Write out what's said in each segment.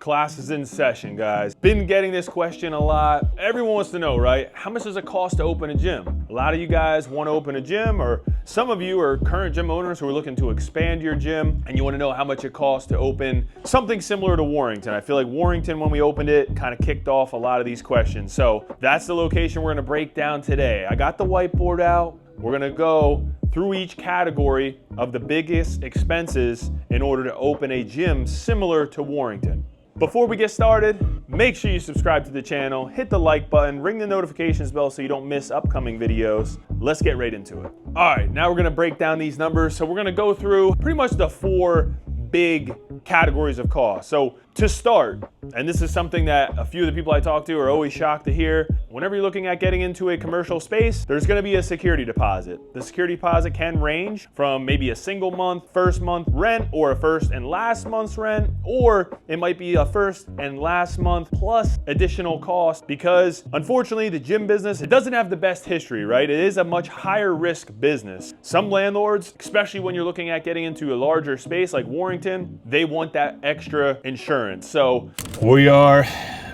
Class is in session, guys. Been getting this question a lot. Everyone wants to know, right? How much does it cost to open a gym? A lot of you guys want to open a gym, or some of you are current gym owners who are looking to expand your gym and you want to know how much it costs to open something similar to Warrington. I feel like Warrington, when we opened it, kind of kicked off a lot of these questions. So that's the location we're going to break down today. I got the whiteboard out. We're going to go through each category of the biggest expenses in order to open a gym similar to Warrington. Before we get started, make sure you subscribe to the channel, hit the like button, ring the notifications bell so you don't miss upcoming videos. Let's get right into it. All right, now we're gonna break down these numbers. So we're gonna go through pretty much the 4 big categories of cost. So to start, and this is something that a few of the people I talk to are always shocked to hear, whenever you're looking at getting into a commercial space, there's gonna be a security deposit. The security deposit can range from maybe a single month, first month rent, or a first and last month's rent, or it might be a first and last month plus additional cost, because unfortunately the gym business, it doesn't have the best history, right? It is a much higher risk business. Some landlords, especially when you're looking at getting into a larger space like Warrington, they want that extra insurance. So we are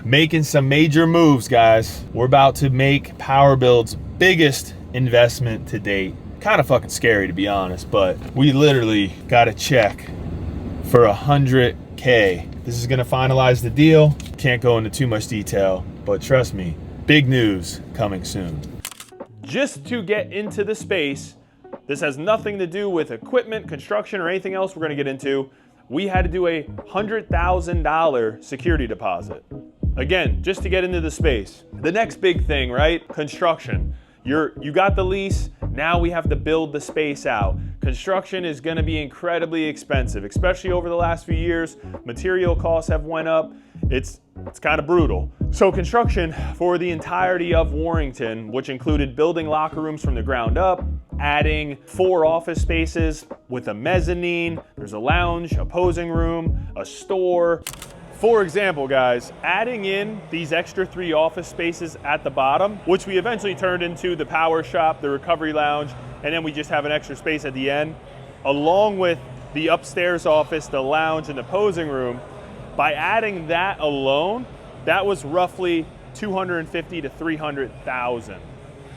making some major moves, guys. We're about to make PWRBLD's biggest investment to date. Kind of fucking scary, to be honest, but we literally got a check for $100K. This is gonna finalize the deal. Can't go into too much detail, but trust me, big news coming soon. Just to get into the space, this has nothing to do with equipment, construction, or anything else we're gonna get into. We had to do a $100,000 security deposit. Again, just to get into the space. The next big thing, right? Construction. You got the lease, now we have to build the space out. Construction is gonna be incredibly expensive, especially over the last few years. Material costs have went up. It's kind of brutal. So construction for the entirety of Warrington, which included building locker rooms from the ground up, adding 4 office spaces with a mezzanine, there's a lounge, a posing room, a store. For example, guys, adding in these extra 3 office spaces at the bottom, which we eventually turned into the power shop, the recovery lounge, and then we just have an extra space at the end, along with the upstairs office, the lounge, and the posing room. By adding that alone, that was roughly $250,000 to $300,000.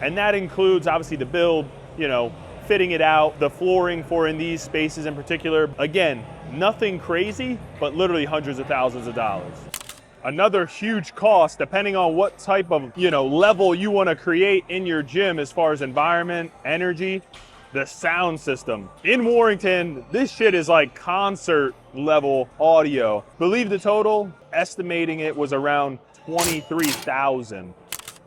And that includes obviously the build, you know, fitting it out, the flooring for in these spaces in particular. Again, nothing crazy, but literally hundreds of thousands of dollars. Another huge cost, depending on what type of, level you want to create in your gym as far as environment, energy, the sound system. In Warrington, this shit is like concert level audio. Believe the total, estimating it was around 23,000.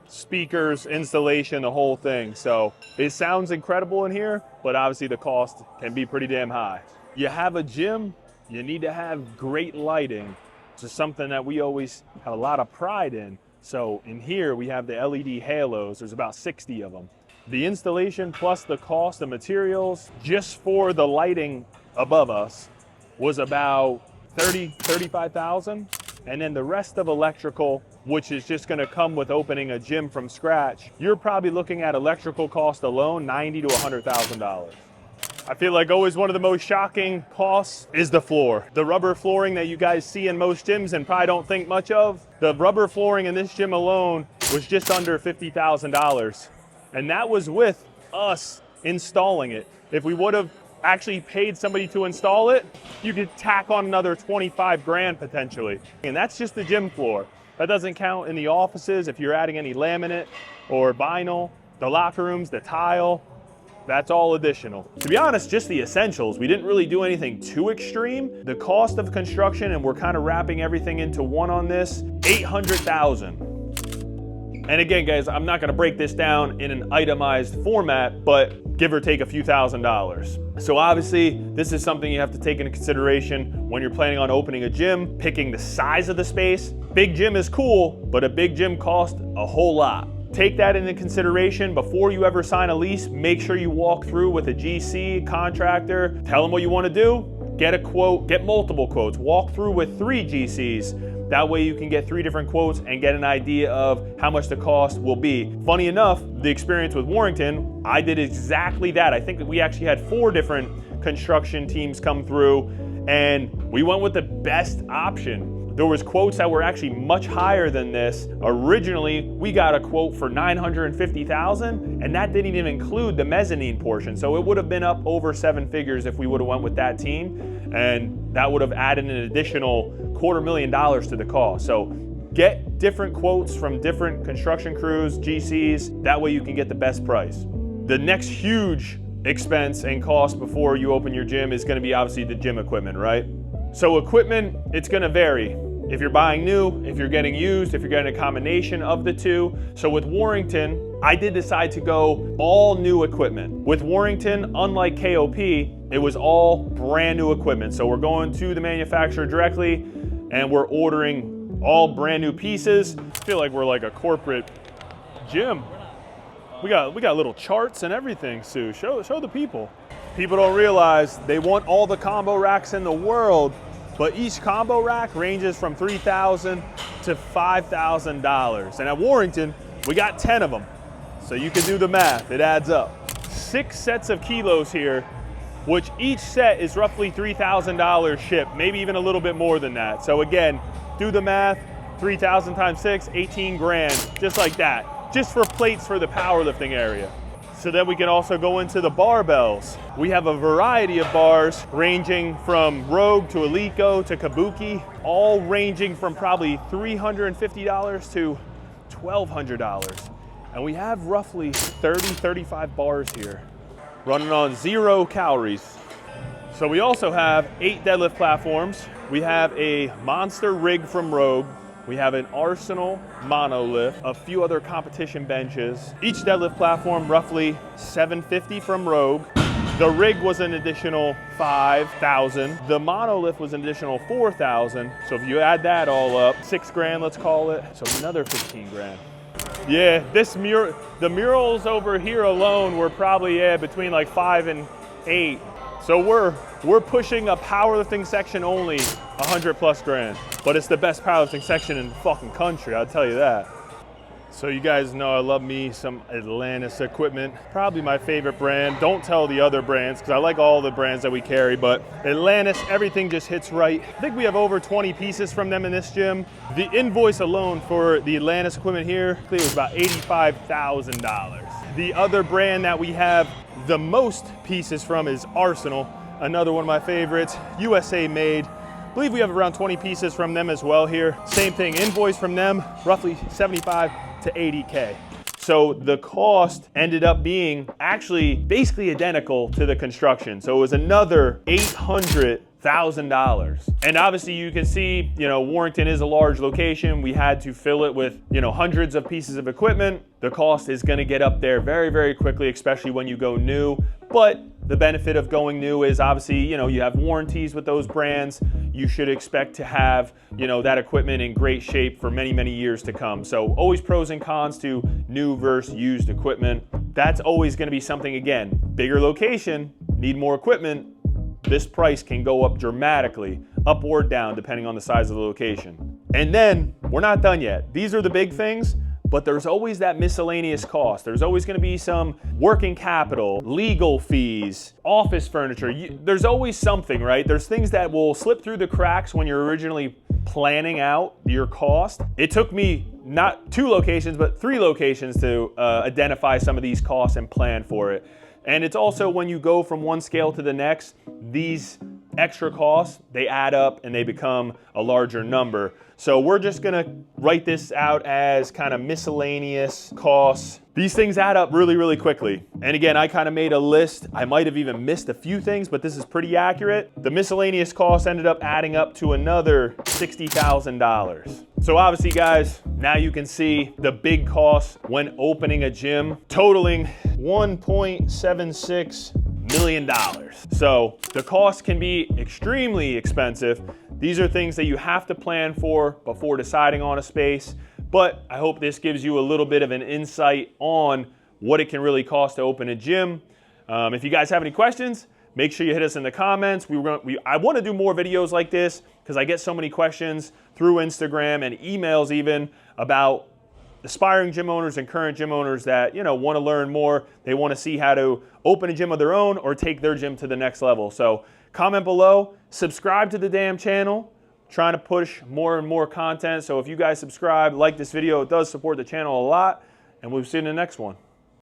Speakers, installation, the whole thing. So it sounds incredible in here, but obviously the cost can be pretty damn high. You have a gym, you need to have great lighting. It's just something that we always have a lot of pride in. So in here we have the LED halos, there's about 60 of them. The installation plus the cost of materials just for the lighting above us was about 35,000. And then the rest of electrical, which is just gonna come with opening a gym from scratch, you're probably looking at electrical cost alone, $90,000 to $100,000. I feel like always one of the most shocking costs is the floor. The rubber flooring that you guys see in most gyms and probably don't think much of, the rubber flooring in this gym alone was just under $50,000. And that was with us installing it. If we would have actually paid somebody to install it, you could tack on another 25 grand potentially. And that's just the gym floor. That doesn't count in the offices if you're adding any laminate or vinyl, the locker rooms, the tile, that's all additional. To be honest, just the essentials. We didn't really do anything too extreme. The cost of construction, and we're kind of wrapping everything into one on this, $800,000. And again, guys, I'm not gonna break this down in an itemized format, but give or take a few $1,000s. So obviously, this is something you have to take into consideration when you're planning on opening a gym, picking the size of the space. Big gym is cool, but a big gym costs a whole lot. Take that into consideration before you ever sign a lease. Make sure you walk through with a GC, contractor, tell them what you wanna do, get a quote, get multiple quotes, walk through with 3 GCs. That way you can get 3 different quotes and get an idea of how much the cost will be. Funny enough, the experience with Warrington, I did exactly that. I think that we actually had 4 different construction teams come through and we went with the best option. There was quotes that were actually much higher than this. Originally, we got a quote for $950,000, and that didn't even include the mezzanine portion. So it would have been up over 7 figures if we would have went with that team, and that would have added an additional $250,000 to the cost. So get different quotes from different construction crews, GCs, that way you can get the best price. The next huge expense and cost before you open your gym is gonna be obviously the gym equipment, right? So equipment, it's gonna vary. If you're buying new, if you're getting used, if you're getting a combination of the two. So with Warrington, I did decide to go all new equipment. With Warrington, unlike KOP, it was all brand new equipment. So we're going to the manufacturer directly and we're ordering all brand new pieces. I feel like we're like a corporate gym. We got little charts and everything, Sue. Show the people. People don't realize they want all the combo racks in the world, but each combo rack ranges from $3,000 to $5,000. And at Warrington, we got 10 of them. So you can do the math, it adds up. 6 sets of kilos here, which each set is roughly $3,000 shipped, maybe even a little bit more than that. So again, do the math, 3,000 times 6, 18 grand, just like that. Just for plates for the powerlifting area. So then we can also go into the barbells. We have a variety of bars ranging from Rogue to Eleiko to Kabuki, all ranging from probably $350 to $1,200. And we have roughly 35 bars here, running on 0 calories. So we also have 8 deadlift platforms. We have a monster rig from Rogue. We have an Arsenal monolift, a few other competition benches. Each deadlift platform roughly $750 from Rogue. The rig was an additional $5,000. The monolift was an additional $4,000. So if you add that all up, 6 grand, let's call it. So another 15 grand. Yeah, the murals over here alone were probably between like 5 and 8. So we're pushing a powerlifting section only 100+ grand, but it's the best powerlifting section in the fucking country, I'll tell you that. So you guys know I love me some Atlantis equipment, probably my favorite brand. Don't tell the other brands because I like all the brands that we carry, but Atlantis, everything just hits right. I think we have over 20 pieces from them in this gym. The invoice alone for the Atlantis equipment here, I think it was about $85,000. The other brand that we have the most pieces from is Arsenal, another one of my favorites, USA made. I believe we have around 20 pieces from them as well here. Same thing, invoice from them, roughly 75 to 80K. So the cost ended up being actually basically identical to the construction. So it was another $800,000. And obviously you can see, Warrington is a large location. We had to fill it with, hundreds of pieces of equipment. The cost is gonna get up there very, very quickly, especially when you go new. But the benefit of going new is obviously, you have warranties with those brands. You should expect to have, that equipment in great shape for many, many years to come. So always pros and cons to new versus used equipment. That's always gonna be something, again, bigger location, need more equipment. This price can go up dramatically, up or down, depending on the size of the location. And then we're not done yet. These are the big things, but there's always that miscellaneous cost. There's always gonna be some working capital, legal fees, office furniture. There's always something, right? There's things that will slip through the cracks when you're originally planning out your cost. It took me not 2 locations, but 3 locations to identify some of these costs and plan for it. And it's also when you go from one scale to the next, these extra costs, they add up and they become a larger number. So we're just gonna write this out as kind of miscellaneous costs. These things add up really, really quickly. And again, I kind of made a list. I might have even missed a few things, but this is pretty accurate. The miscellaneous costs ended up adding up to another $60,000. So obviously guys, now you can see the big costs when opening a gym, totaling $1.76 million. So the cost can be extremely expensive. These are things that you have to plan for before deciding on a space, but I hope this gives you a little bit of an insight on what it can really cost to open a gym. If you guys have any questions, make sure you hit us in the comments. I want to do more videos like this because I get so many questions through Instagram and emails even about aspiring gym owners and current gym owners that want to learn more. They want to see how to open a gym of their own or take their gym to the next level. So comment below, subscribe to the damn channel, trying to push more and more content. So if you guys subscribe, like this video, it does support the channel a lot. And we'll see you in the next one.